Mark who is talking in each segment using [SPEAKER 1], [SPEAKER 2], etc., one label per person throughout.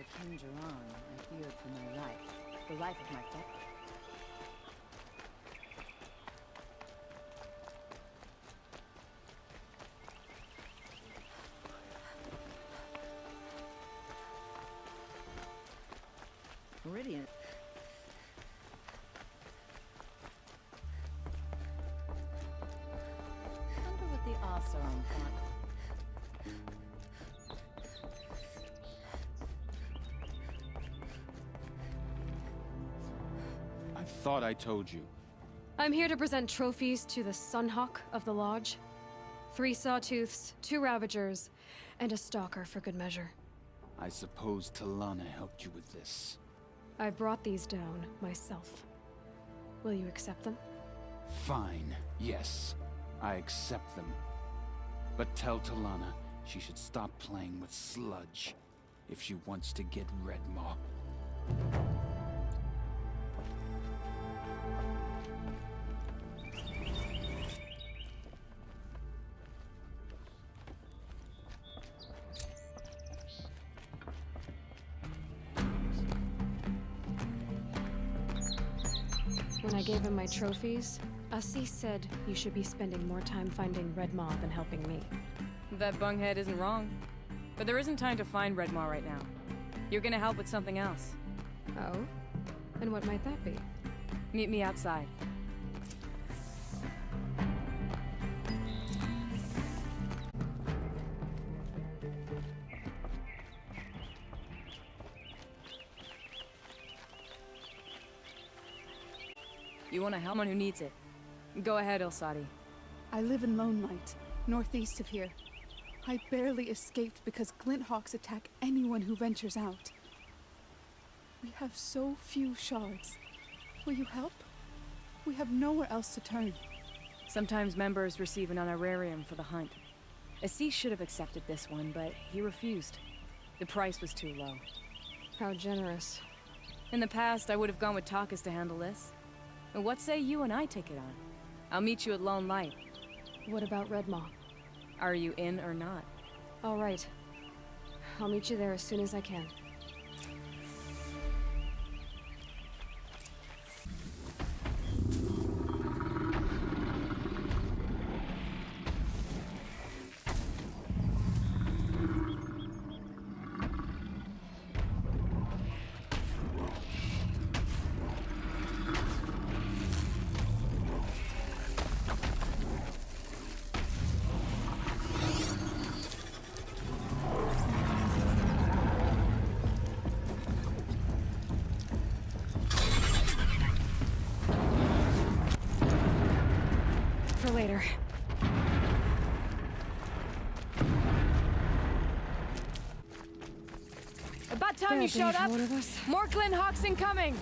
[SPEAKER 1] the King Jiran, I feared for my life. The life of my family. Meridian. Wonder what the Oseram want.
[SPEAKER 2] I thought I told you.
[SPEAKER 3] I'm here to present trophies to the Sunhawk of the Lodge. 3 Sawtooths, 2 Ravagers, and a Stalker for good measure.
[SPEAKER 2] I suppose Talana helped you with this.
[SPEAKER 3] I brought these down myself. Will you accept them?
[SPEAKER 2] Fine, yes. I accept them. But tell Talana she should stop playing with sludge if she wants to get Redmaw.
[SPEAKER 3] When I gave him my trophies, Asi said you should be spending more time finding Redmaw than helping me.
[SPEAKER 4] That bunghead isn't wrong. But there isn't time to find Redmaw right now. You're gonna help with something else.
[SPEAKER 3] Oh? And what might that be?
[SPEAKER 4] Meet me outside. You want to help someone who needs it. Go ahead, Ilsadi.
[SPEAKER 5] I live in Lone Light, northeast of here. I barely escaped because Glinthawks attack anyone who ventures out. We have so few shards. Will you help? We have nowhere else to turn.
[SPEAKER 4] Sometimes members receive an honorarium for the hunt. Assis should have accepted this one, but he refused. The price was too low.
[SPEAKER 3] How generous.
[SPEAKER 4] In the past, I would have gone with Takas to handle this. But what say you and I take it on? I'll meet you at Lone Light.
[SPEAKER 3] What about Redmaw?
[SPEAKER 4] Are you in or not?
[SPEAKER 3] All right. I'll meet you there as soon as I can. For later.
[SPEAKER 4] About time you showed up! More Glinthawks incoming!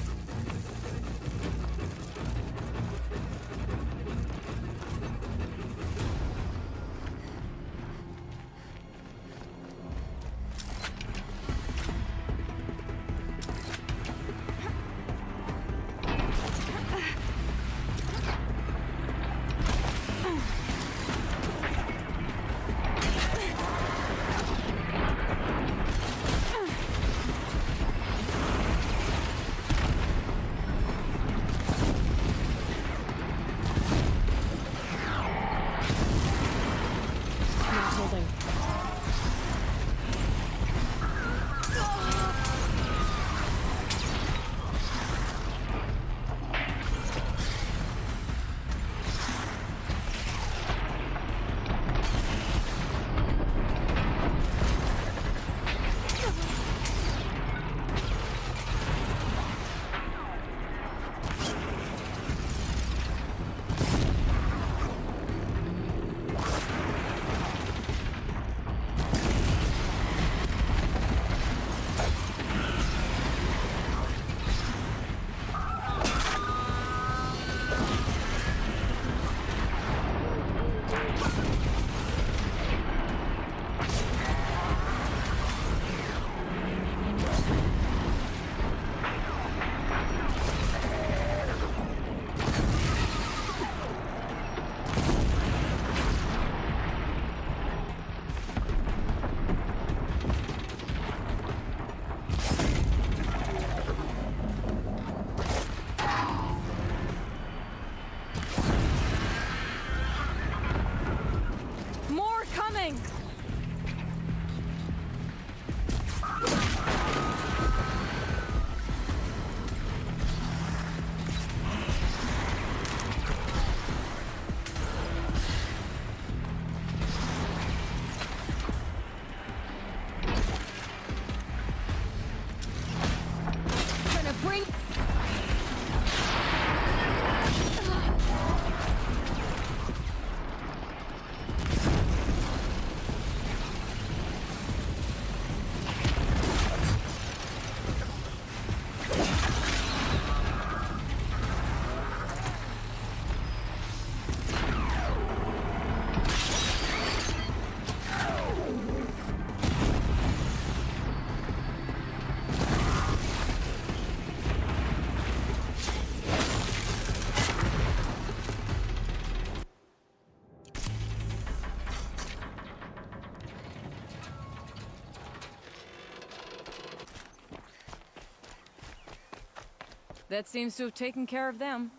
[SPEAKER 4] That seems to have taken care of them.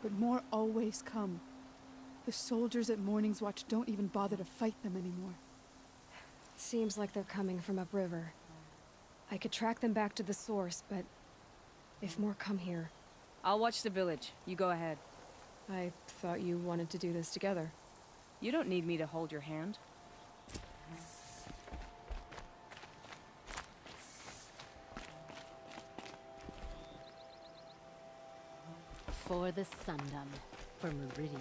[SPEAKER 5] But more always come. The soldiers at Morning's Watch don't even bother to fight them anymore.
[SPEAKER 3] Seems like they're coming from upriver. I could track them back to the source, but if more come here...
[SPEAKER 4] I'll watch the village. You go ahead.
[SPEAKER 3] I thought you wanted to do this together.
[SPEAKER 4] You don't need me to hold your hand.
[SPEAKER 1] For the Sundom, for Meridian.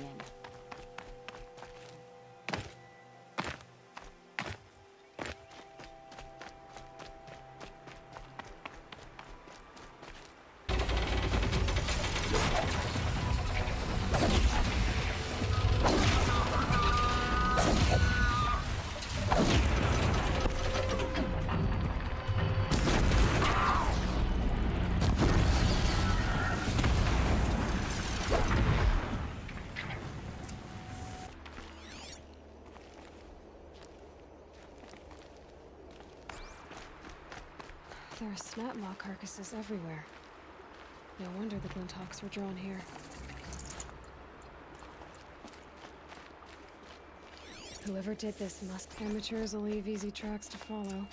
[SPEAKER 3] There are snapmaw carcasses everywhere. No wonder the Glinthawks were drawn here. Whoever did this must... Amateurs will leave easy tracks to follow.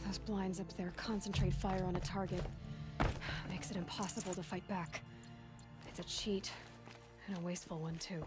[SPEAKER 3] Those blinds up there concentrate fire on a target. Makes it impossible to fight back. It's a cheat, and a wasteful one too.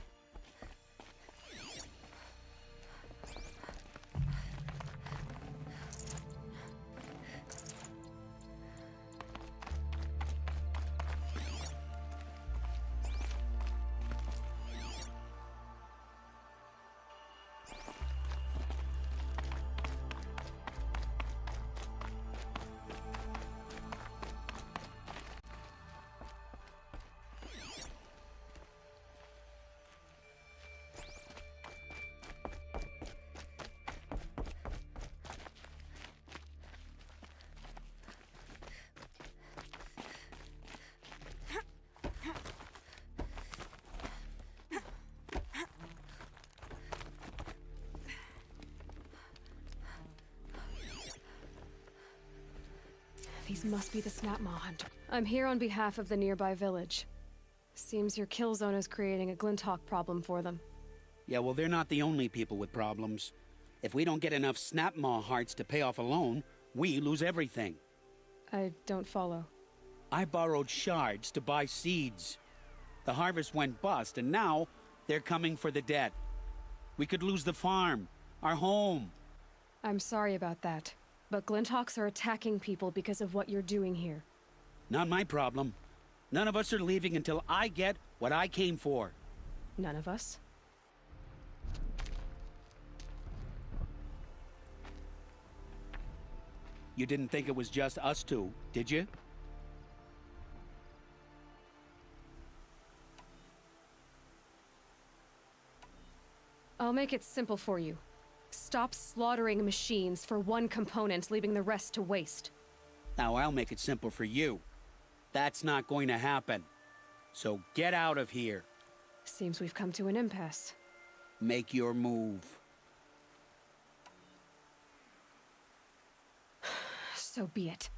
[SPEAKER 3] These must be the Snapmaw Hunter. I'm here on behalf of the nearby village. Seems your kill zone is creating a Glinthawk problem for them.
[SPEAKER 6] Yeah, well, they're not the only people with problems. If we don't get enough Snapmaw hearts to pay off a loan, we lose everything.
[SPEAKER 3] I don't follow.
[SPEAKER 6] I borrowed shards to buy seeds. The harvest went bust, and now they're coming for the debt. We could lose the farm, our home.
[SPEAKER 3] I'm sorry about that, but Glinthawks are attacking people because of what you're doing here.
[SPEAKER 6] Not my problem. None of us are leaving until I get what I came for.
[SPEAKER 3] None of us?
[SPEAKER 6] You didn't think it was just us two, did you?
[SPEAKER 3] I'll make it simple for you. Stop slaughtering machines for one component, leaving the rest to waste.
[SPEAKER 6] Now I'll make it simple for you. That's not going to happen. So get out of here.
[SPEAKER 3] Seems we've come to an impasse.
[SPEAKER 6] Make your move.
[SPEAKER 3] So be it.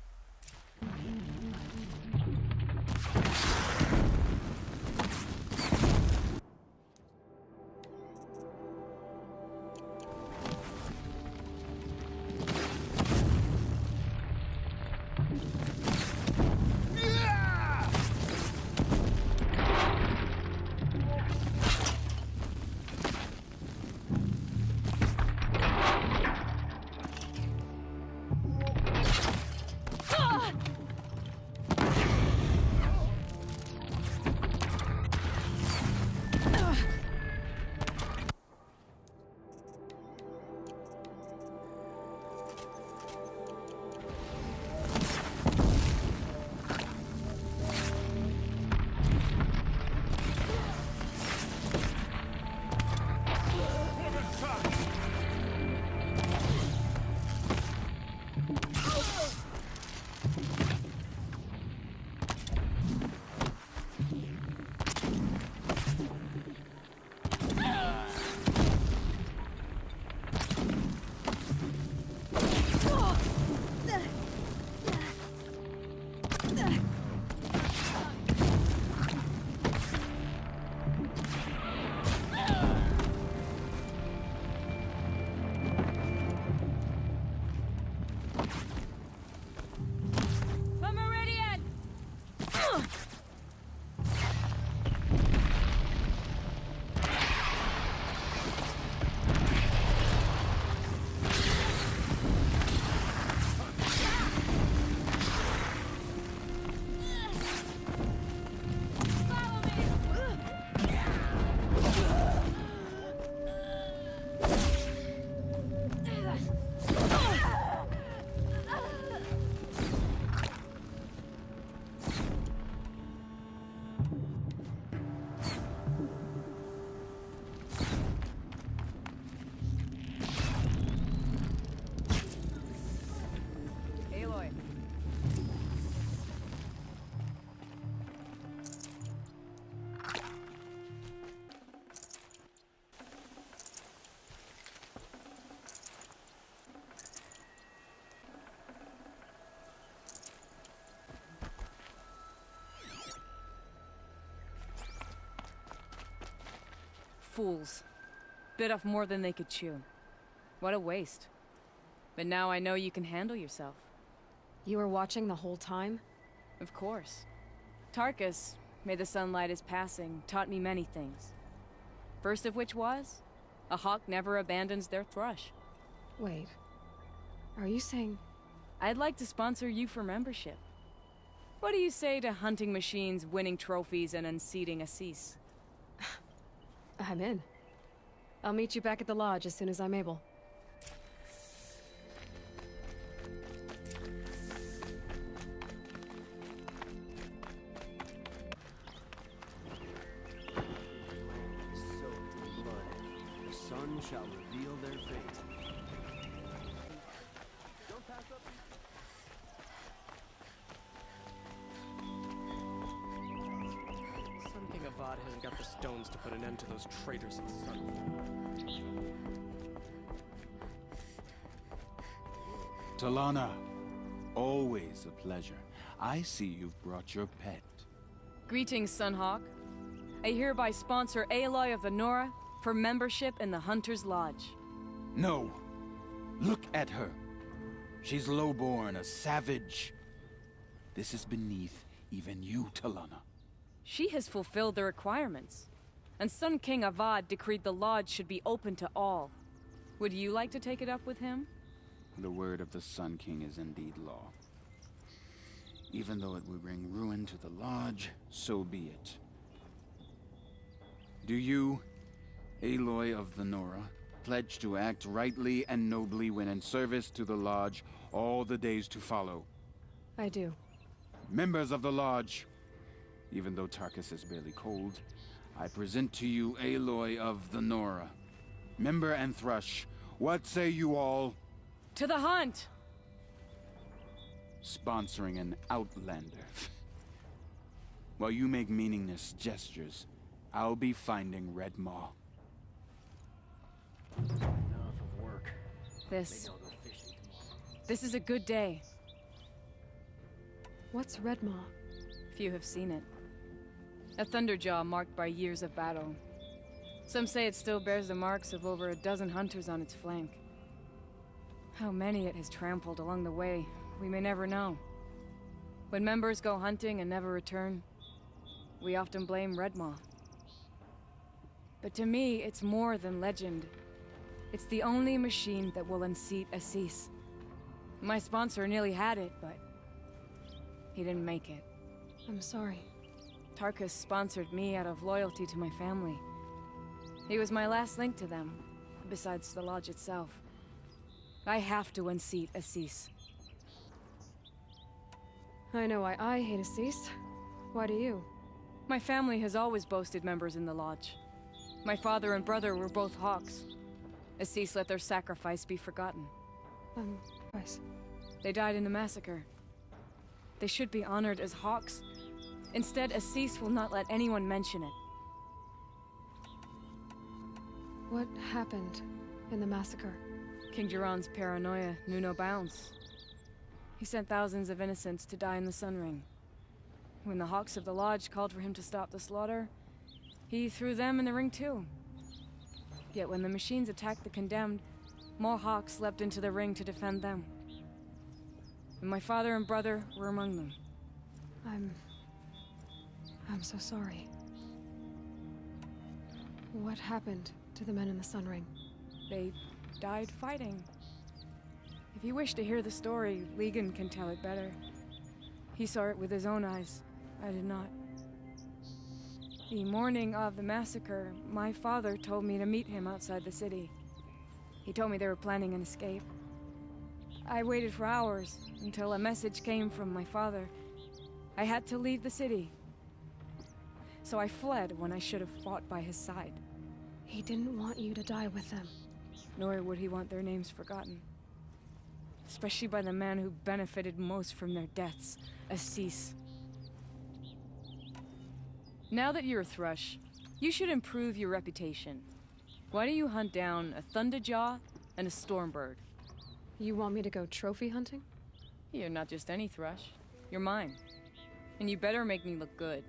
[SPEAKER 4] Fools. Bit off more than they could chew. What a waste. But now I know you can handle yourself.
[SPEAKER 3] You were watching the whole time?
[SPEAKER 4] Of course. Tarkus, may the sunlight is passing, taught me many things. First of which was, a hawk never abandons their thrush.
[SPEAKER 3] Wait. Are you saying...
[SPEAKER 4] I'd like to sponsor you for membership. What do you say to hunting machines, winning trophies, and unseating Assis?
[SPEAKER 3] I'm in. I'll meet you back at the lodge as soon as I'm able.
[SPEAKER 7] Soaked in blood, the sun shall reveal their fate. Don't pass up. Sun King Avad hasn't got the stones to put an end to those traitors in Sun.
[SPEAKER 2] Talana, always a pleasure. I see you've brought your pet.
[SPEAKER 4] Greetings, Sunhawk. I hereby sponsor Aloy of the Nora for membership in the Hunter's Lodge.
[SPEAKER 2] No. Look at her. She's lowborn, a savage. This is beneath even you, Talana.
[SPEAKER 4] She has fulfilled the requirements, and Sun King Avad decreed the lodge should be open to all. Would you like to take it up with him?
[SPEAKER 2] The word of the Sun King is indeed law. Even though it would bring ruin to the lodge, so be it. Do you, Aloy of the Nora, pledge to act rightly and nobly when in service to the lodge all the days to follow?
[SPEAKER 3] I do.
[SPEAKER 2] Members of the lodge, even though Tarkus is barely cold, I present to you Aloy of the Nora. Member and Thrush, what say you all?
[SPEAKER 4] To the hunt!
[SPEAKER 2] Sponsoring an outlander. While you make meaningless gestures, I'll be finding Red Maw.
[SPEAKER 7] Enough of work.
[SPEAKER 4] This
[SPEAKER 7] Maybe I'll go fishing tomorrow.
[SPEAKER 4] is a good day.
[SPEAKER 3] What's Red Maw?
[SPEAKER 4] Few have seen it. A thunderjaw marked by years of battle. Some say it still bears the marks of over a dozen hunters on its flank. How many it has trampled along the way, we may never know. When members go hunting and never return, we often blame Redmaw. But to me, it's more than legend. It's the only machine that will unseat Assis. My sponsor nearly had it, but he didn't make it.
[SPEAKER 3] I'm sorry.
[SPEAKER 4] Tarkus sponsored me out of loyalty to my family. He was my last link to them, besides the lodge itself. I have to unseat Assis.
[SPEAKER 3] I know why I hate Assis. Why do you?
[SPEAKER 4] My family has always boasted members in the lodge. My father and brother were both hawks. Assis let their sacrifice be forgotten.
[SPEAKER 3] Price.
[SPEAKER 4] They died in the massacre. They should be honored as hawks. Instead, Assis will not let anyone mention it.
[SPEAKER 3] What happened in the massacre?
[SPEAKER 4] King Jiran's paranoia knew no bounds. He sent thousands of innocents to die in the Sun Ring. When the Hawks of the Lodge called for him to stop the slaughter, he threw them in the ring too. Yet when the machines attacked the condemned, more Hawks leapt into the ring to defend them. And my father and brother were among them.
[SPEAKER 3] I'm so sorry. What happened to the men in the Sun Ring?
[SPEAKER 4] They died fighting. If you wish to hear the story, Legan can tell it better. He saw it with his own eyes. I did not. The morning of the massacre, my father told me to meet him outside the city. He told me they were planning an escape. I waited for hours until a message came from my father. I had to leave the city. So I fled when I should have fought by his side.
[SPEAKER 3] He didn't want you to die with them.
[SPEAKER 4] Nor would he want their names forgotten. Especially by the man who benefited most from their deaths, Assis. Now that you're a Thrush, you should improve your reputation. Why don't you hunt down a Thunderjaw and a Stormbird?
[SPEAKER 3] You want me to go trophy hunting?
[SPEAKER 4] You're not just any Thrush. You're mine. And you better make me look good.